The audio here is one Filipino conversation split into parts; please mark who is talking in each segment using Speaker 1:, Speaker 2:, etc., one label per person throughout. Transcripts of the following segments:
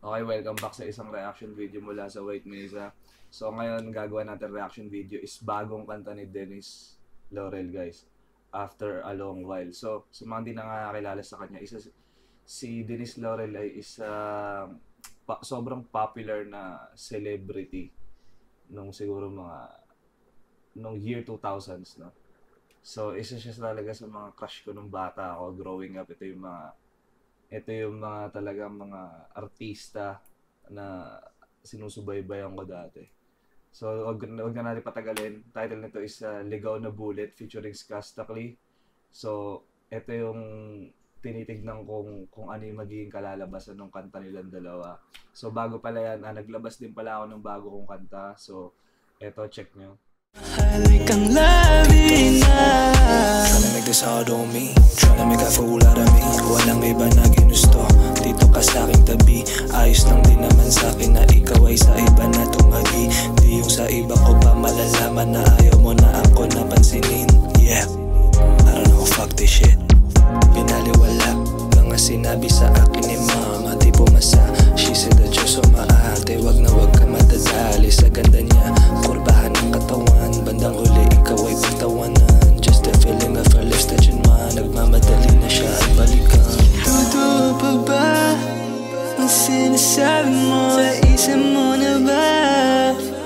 Speaker 1: Okay, welcome back sa isang reaction video mula sa White Mesa. So ngayon gagawa natin reaction video is bagong kanta ni Dennis Laurel, guys. After a long while. So sa mga hindi nakakilala sa kanya, si Dennis Laurel ay isa sobrang popular na celebrity nung siguro nung year 2000s, no. So isa siya talaga sa mga crush ko nung bata ako growing up. Ito yung mga talagang mga artista na sinusubaybayan ko dati. So, wag na natin patagalin. Title nito is Ligaw na Bullet featuring Skastakli. So, ito yung tinitignan kung ano yung magiging kalalabasan ng kanta nilang dalawa. So, bago pala yan, naglabas din pala ako ng bago kong kanta. So, eto, check nyo.
Speaker 2: Halik ang labi na Tryna make this hard on me, tryna make a fool out of me. Walang iba na ginusto, dito ka sa aking tabi. Ayos lang din naman sa akin na ikaw ay sa iba na tumagi. Di yung sa iba ko pa malalaman na ayaw mo na ako napansinin. Yeah, I don't know, fuck this shit. Pinaliwala mga sinabi sa akin ni mama, di pumasa. She said that you're so maarte, wag na wag ka madadali sa ganda niya. Kurbahan ng katawan, bandang huli ikaw ay pagtawanan. Just the feeling of her lips touching mine, nagmamadali na siya at balikan. Totoo pa ba ang sinasabi mo? Isip mo na ba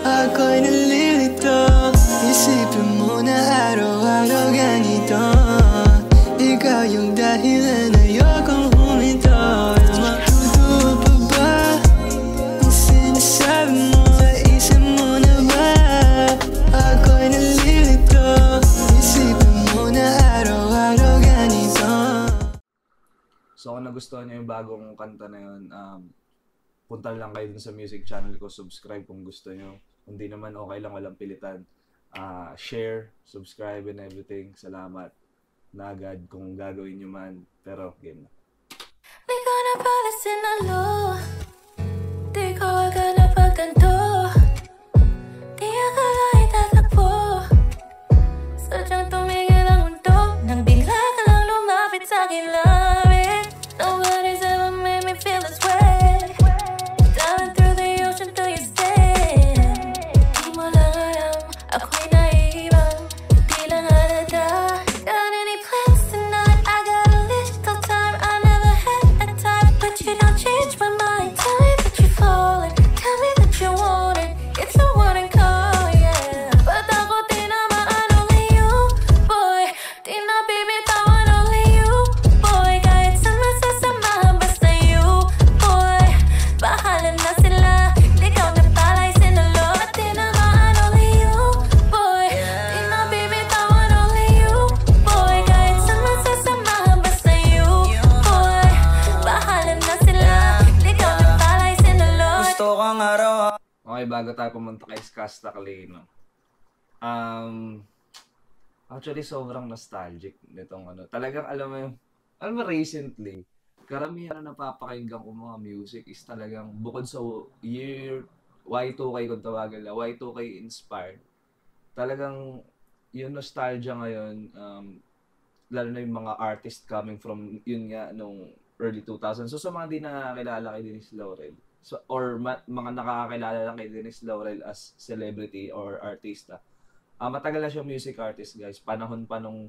Speaker 2: ako'y nalilito? Isipin mo na araw-araw ganito. Ikaw yung dahilan, ayokong huminto. Totoo pa ba ang sinasabi mo? Isip mo na ba ako'y nalilito? Isipin mo na araw-araw ganito.
Speaker 1: So kung nagustuhan nyo yung bagong kanta na yun, punta lang kayo dun sa music channel ko, subscribe kung gusto nyo. Kung di naman, okay lang, walang pilitan. Share, subscribe and everything. Salamat na agad kung gagawin nyo man. Pero game na.
Speaker 3: Di ko na pala sinalo, di ko agad na pagkanto. Di akala itatakbo, sadyang tumigil ang mundo. Nang bigla ka lang lumapit sa'kin lamit. Nobody's ever made me feel this way. Diving through the ocean till you stay. Di mo lang alam, ako'y naiibang, di lang halata. Got any plans tonight? I got a little time. I never had a time, but you don't change my mind. Tell me that you're falling, tell me that you want it. It's a warning call, yeah. But ako tinamaan only you, boy. Di na bibitawan only you, boy. Kahit saan masasamahan basta you, boy. Bahala na sila, ikaw na pala'y sinalo. At tinamaan only you, boy. Di na bibitawan only you, boy. Kahit saan masasamahan basta you, boy. Bahala na sila, ikaw na pala'y sinalo.
Speaker 2: Gusto kang araw.
Speaker 1: Okay, bago tayo pumunta kay Skastakli, no? Actually, sobrang nostalgic nitong ano. Talagang alam mo recently, karamihan na napapakinggan ko mga music is talagang bukod sa year Y2K kung tawagan na, Y2K inspired. Talagang yung nostalgia ngayon, lalo na yung mga artist coming from, yun nga, nung early 2000s. So sa mga di nakakilala kay Dennis Laurel, mga nakakakilala lang kay Dennis Laurel as celebrity or artista, matagal na siya music artist, guys. Panahon pa nung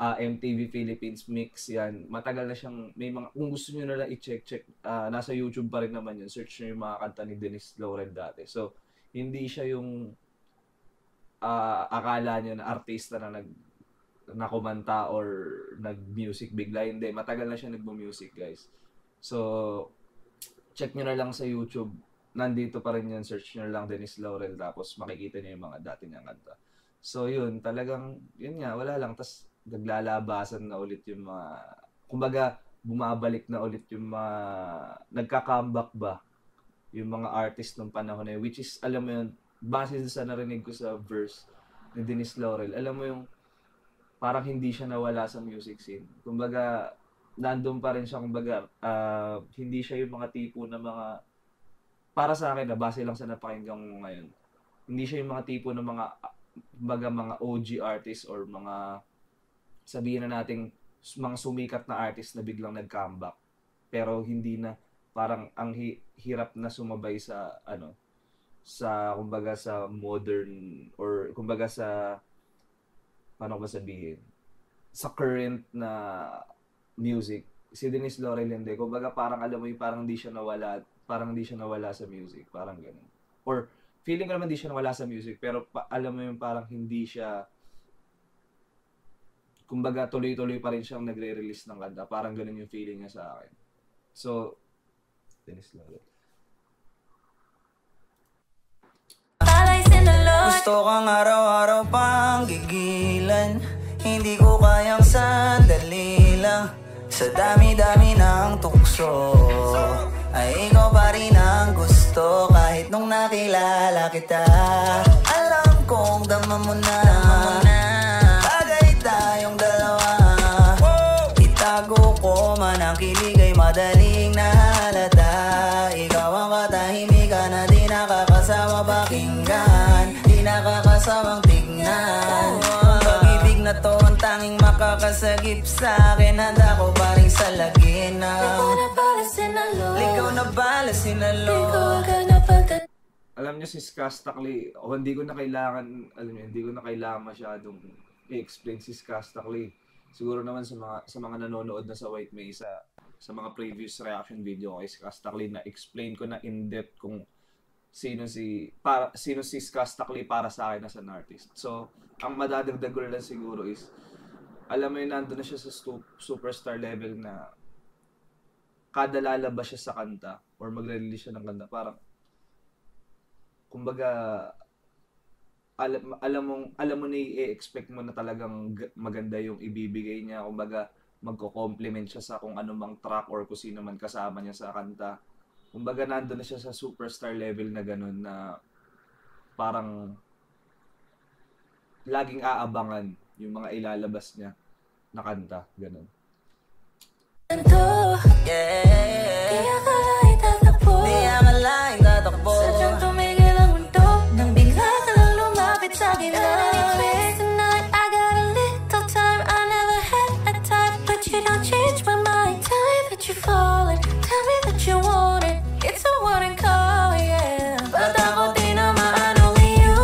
Speaker 1: MTV Philippines mix yan. Matagal na siyang, may mga, kung gusto nyo na lang i-check, nasa YouTube pa rin naman yun. Search nyo yung mga kanta ni Dennis Laurel dati. So, hindi siya yung akala nyo na artista na nakumanta or nag-music bigla. Hindi, matagal na siya nag-music, guys. So, check nyo na lang sa YouTube. Nandito pa rin yan. Search nyo lang Dennis Laurel. Tapos makikita nyo yung mga dati niyang kanta. So, yun. Talagang, yun nga, wala lang. Tapos, naglalabasan na ulit yung mga, kumbaga, bumabalik na ulit yung mga, nagka-comeback ba? Yung mga artist ng panahon na yun. Which is, alam mo yun, base sa narinig ko sa verse ni Dennis Laurel, alam mo yung, parang hindi siya nawala sa music scene. Kumbaga, nandun pa rin siya, kumbaga, hindi siya yung mga tipo na mga, para sa akin na base lang sa napakinggan mo ngayon, hindi siya yung mga tipo ng mga OG artists or mga, sabihin na nating mga sumikat na artist na biglang nag-comeback pero hindi na parang ang hirap na sumabay sa ano, sa kumbaga sa modern or kumbaga sa paano ko ba sabihin, sa current na music. Si Denise Laurel hindi, kumbaga parang alam mo yung parang hindi siya nawala sa music, parang ganun. Or feeling ko naman hindi siya nawala sa music, pero alam mo yung parang hindi siya, kumbaga tuloy-tuloy pa rin siyang nagre-release ng kanta, parang ganun yung feeling niya sa akin. So, Denise Laurel.
Speaker 2: Gusto kang araw-araw pang gigilan, hindi ko kayang sandali lang. Sa dami-dami ng tukso ay ikaw pa rin ang gusto. Kahit nung nakilala kita, alam kong dama mo na bagay tayong dalawa. Itago ko man ang kilig ay madaling nahalata. Ikaw ang katahimikan na di nakakasama pakinggan, di nakakasawang tignan. Pag-ibig na to ang tanging makakasagip sa akin, handa ko pa rin salagin ng ligaw na bala sinalo.
Speaker 1: Alam niyo si Skastakli, o hindi ko na kailangan, alam niyo, hindi ko na kailangan masyadong i-explain si Skastakli. Siguro naman sa mga nanonood na sa White Mesa, sa mga previous reaction video kay Skastakli, na explain ko na in-depth kung sino si Skastakli para sa akin as an artist. So, ang madadagdag ko lang siguro is, alam mo yun, nandun na siya sa superstar level na kada lalabas siya sa kanta or magre-release siya ng kanta, parang kumbaga alam mo na i-expect mo na talagang maganda yung ibibigay niya, kumbaga magko-compliment siya sa kung anumang track or kung sino man kasama niya sa kanta. Kumbaga nandun na siya sa superstar level na ganun, na parang laging aabangan yung mga ilalabas niya na kanta, ganun.
Speaker 2: Yeah. Di akalain tatakbo.
Speaker 3: Sadyang tumigil ang mundo nang bigla ka lang lumapit sa akin. Tonight I got a little time, I never had a time, but you don't change my mind. Tell me that you're falling, tell me that you want it. It's a warning call, yeah. But ako di naman only you,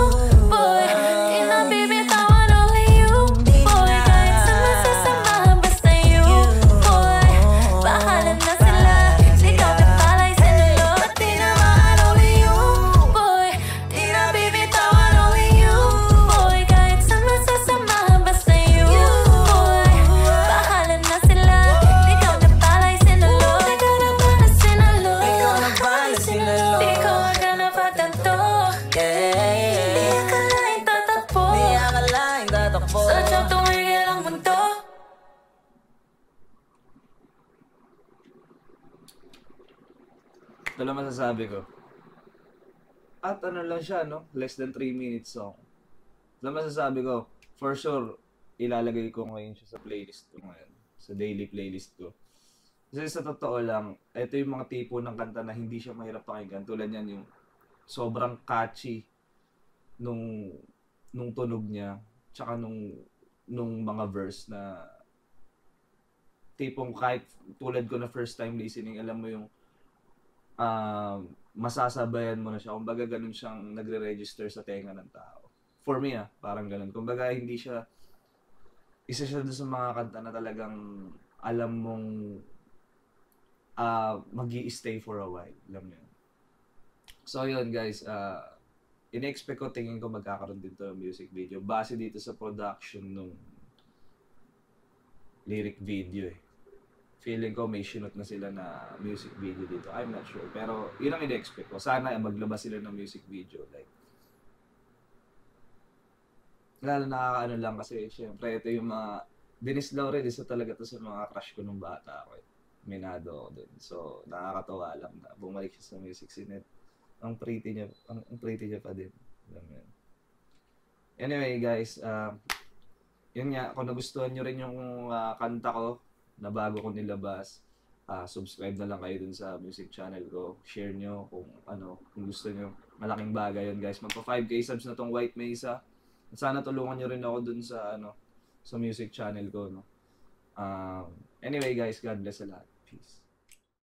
Speaker 3: boy. Di na bibitawan only you, boy. Kahit sa masasamahan basta you, boy. Bahala na sila, ikaw na pala'y sinalo. But di naman only you, boy. Di na bibitawan only you, boy. Kahit sa masasamahan basta you, boy. Bahala na sila, ikaw na pala'y sinalo. Ikaw na pala'y sinalo.
Speaker 2: Ikaw na bala sinalo.
Speaker 3: Di ko agad pagtanto. Di akalain tatakbo.
Speaker 2: Di akalain tatakbo.
Speaker 3: Sadyang tumigil ang mundo.
Speaker 1: Ito lang masasabi ko. At ano lang siya, no? Less than 3 minutes song. Ito lang masasabi ko. For sure, ilalagay ko ngayon siya sa playlist ko ngayon. Sa daily playlist ko. Kasi sa totoo lang, ito yung mga tipo ng kanta na hindi siya mahirap pakinggan. Tulad yan yung sobrang catchy nung tunog niya. Tsaka nung mga verse na tipong kahit tulad ko na first time listening, alam mo yung masasabayan mo na siya. Kumbaga ganun siyang nagre-register sa tenga ng tao. For me parang ganun. Kumbaga hindi siya, isa siya doon sa mga kanta na talagang alam mong mag-i-stay for a while. Alam mo yun. So yun guys, in-expect ko, tingin ko magkakaroon dito ng music video. Base dito sa production nung lyric video Feeling ko may sinot na sila na music video dito. I'm not sure. Pero yun ang in-expect ko. Sana maglabas sila ng music video. Like, lalo nakakaano lang kasi syempre ito yung mga Denise Laurel, isa talaga to sa mga crush ko nung bata ako. Minado ako dun. So nakakatawa lang na bumalik siya sa music scene. Ang pretty niya pa din. Anyway guys, yun nga, kung nagustuhan nyo rin yung kanta ko na bago ko nilabas, subscribe na lang kayo dun sa music channel ko. Share nyo kung gusto nyo. Malaking bagay yun guys. Magpa 5k subs na tong White Mesa. At sana tulungan nyo rin ako dun sa sa music channel ko, no. Anyway guys, God bless sa lahat. Peace.